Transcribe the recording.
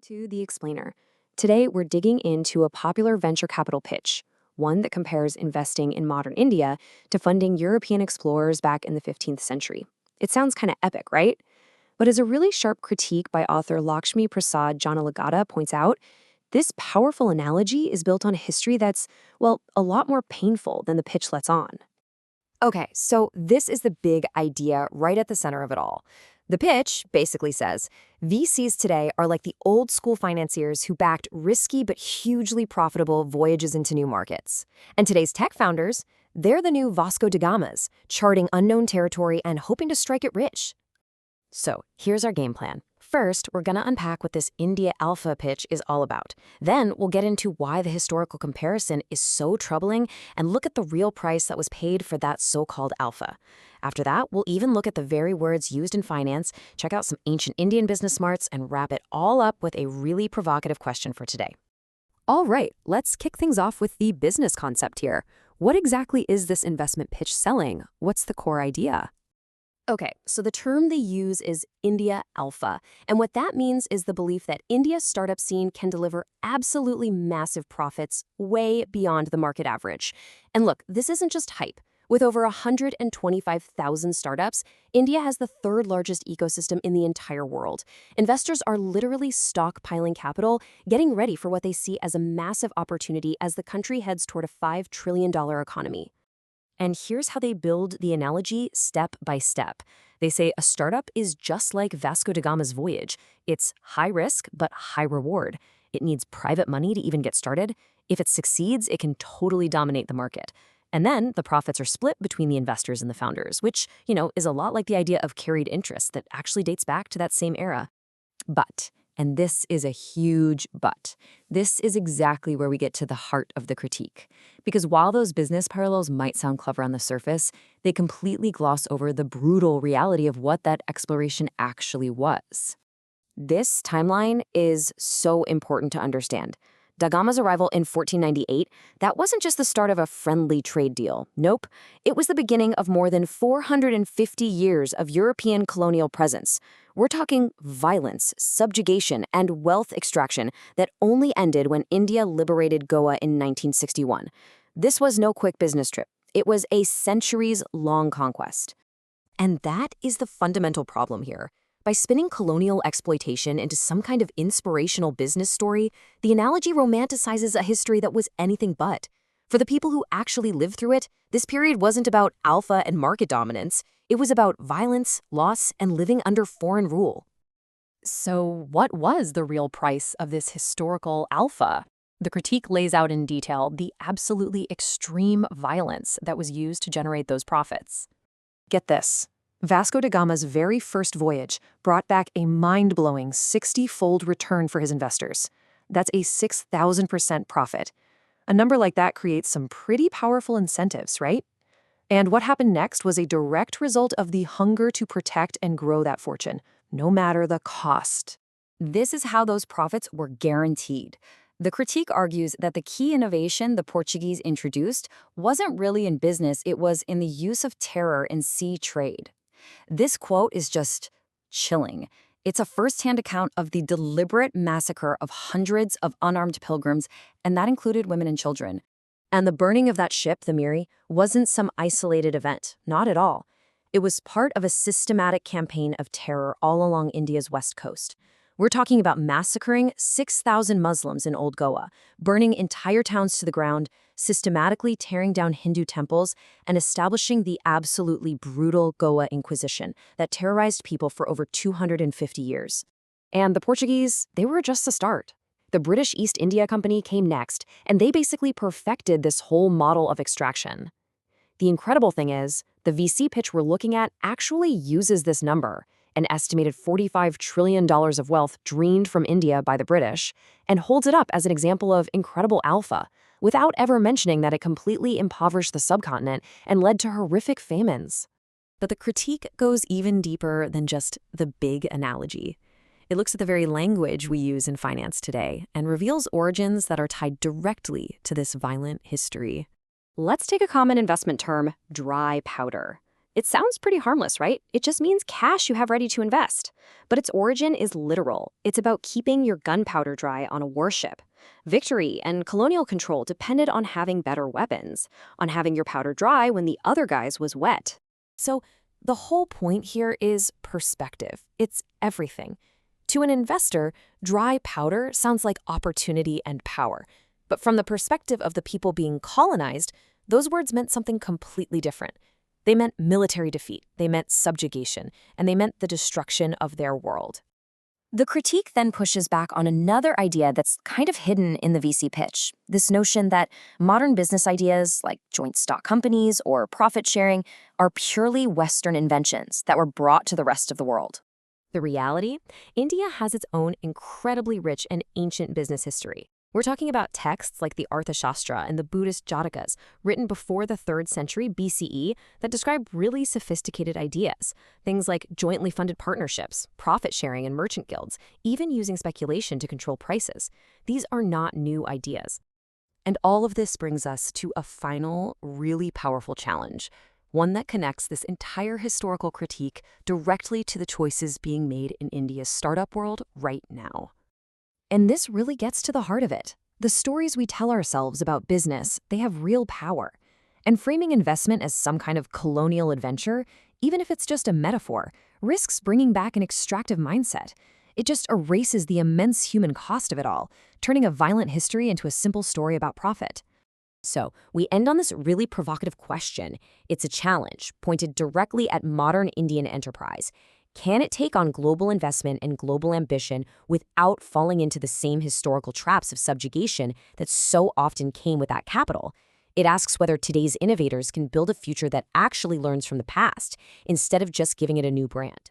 to The Explainer. Today, we're digging into a popular venture capital pitch, one that compares investing in modern India to funding European explorers back in the 15th century. It sounds kind of epic, right? But as a really sharp critique by author Lakshmi Prasad Janalagada points out, this powerful analogy is built on a history that's, well, a lot more painful than the pitch lets on. Okay, so this is the big idea right at the center of it all. The pitch basically says VCs today are like the old school financiers who backed risky but hugely profitable voyages into new markets. And today's tech founders, they're the new Vasco da Gamas, charting unknown territory and hoping to strike it rich. So here's our game plan. First, we're going to unpack what this India Alpha pitch is all about. Then we'll get into why the historical comparison is so troubling and look at the real price that was paid for that so-called alpha. After that, we'll even look at the very words used in finance, check out some ancient Indian business smarts, and wrap it all up with a really provocative question for today. All right, let's kick things off with the business concept here. What exactly is this investment pitch selling? What's the core idea? Okay, so the term they use is India Alpha, and what that means is the belief that India's startup scene can deliver absolutely massive profits way beyond the market average. And look, this isn't just hype. With over 125,000 startups, India has the third largest ecosystem in the entire world. Investors are literally stockpiling capital, getting ready for what they see as a massive opportunity as the country heads toward a $5 trillion economy. And here's how they build the analogy step by step. They say a startup is just like Vasco da Gama's voyage. It's high risk, but high reward. It needs private money to even get started. If it succeeds, it can totally dominate the market. And then the profits are split between the investors and the founders, which, is a lot like the idea of carried interest that actually dates back to that same era. But, and this is a huge but, this is exactly where we get to the heart of the critique. Because while those business parallels might sound clever on the surface, they completely gloss over the brutal reality of what that exploration actually was. This timeline is so important to understand. Da Gama's arrival in 1498, that wasn't just the start of a friendly trade deal. Nope. It was the beginning of more than 450 years of European colonial presence. We're talking violence, subjugation, and wealth extraction that only ended when India liberated Goa in 1961. This was no quick business trip. It was a centuries-long conquest. And that is the fundamental problem here. By spinning colonial exploitation into some kind of inspirational business story, the analogy romanticizes a history that was anything but. For the people who actually lived through it, this period wasn't about alpha and market dominance. It was about violence, loss, and living under foreign rule. So what was the real price of this historical alpha? The critique lays out in detail the absolutely extreme violence that was used to generate those profits. Get this. Vasco da Gama's very first voyage brought back a mind-blowing 60-fold return for his investors. That's a 6,000% profit. A number like that creates some pretty powerful incentives, right? And what happened next was a direct result of the hunger to protect and grow that fortune, no matter the cost. This is how those profits were guaranteed. The critique argues that the key innovation the Portuguese introduced wasn't really in business, it was in the use of terror in sea trade. This quote is just chilling. It's a first-hand account of the deliberate massacre of hundreds of unarmed pilgrims, and that included women and children. And the burning of that ship, the Miri, wasn't some isolated event, not at all. It was part of a systematic campaign of terror all along India's west coast. We're talking about massacring 6,000 Muslims in Old Goa, burning entire towns to the ground, systematically tearing down Hindu temples, and establishing the absolutely brutal Goa Inquisition that terrorized people for over 250 years. And the Portuguese, they were just the start. The British East India Company came next, and they basically perfected this whole model of extraction. The incredible thing is, the VC pitch we're looking at actually uses this number, an estimated $45 trillion of wealth drained from India by the British, and holds it up as an example of incredible alpha, without ever mentioning that it completely impoverished the subcontinent and led to horrific famines. But the critique goes even deeper than just the big analogy. It looks at the very language we use in finance today and reveals origins that are tied directly to this violent history. Let's take a common investment term, dry powder. It sounds pretty harmless, right? It just means cash you have ready to invest. But its origin is literal. It's about keeping your gunpowder dry on a warship. Victory and colonial control depended on having better weapons, on having your powder dry when the other guy's was wet. So the whole point here is perspective. It's everything. To an investor, dry powder sounds like opportunity and power. But from the perspective of the people being colonized, those words meant something completely different. They meant military defeat, they meant subjugation, and they meant the destruction of their world. The critique then pushes back on another idea that's kind of hidden in the VC pitch, this notion that modern business ideas like joint stock companies or profit sharing are purely Western inventions that were brought to the rest of the world. The reality? India has its own incredibly rich and ancient business history. We're talking about texts like the Arthashastra and the Buddhist Jatakas, written before the 3rd century BCE, that describe really sophisticated ideas. Things like jointly funded partnerships, profit sharing, and merchant guilds, even using speculation to control prices. These are not new ideas. And all of this brings us to a final, really powerful challenge, one that connects this entire historical critique directly to the choices being made in India's startup world right now. And this really gets to the heart of it. The stories we tell ourselves about business, they have real power. And framing investment as some kind of colonial adventure, even if it's just a metaphor, risks bringing back an extractive mindset. It just erases the immense human cost of it all, turning a violent history into a simple story about profit. So, we end on this really provocative question. It's a challenge, pointed directly at modern Indian enterprise. Can it take on global investment and global ambition without falling into the same historical traps of subjugation that so often came with that capital? It asks whether today's innovators can build a future that actually learns from the past, instead of just giving it a new brand.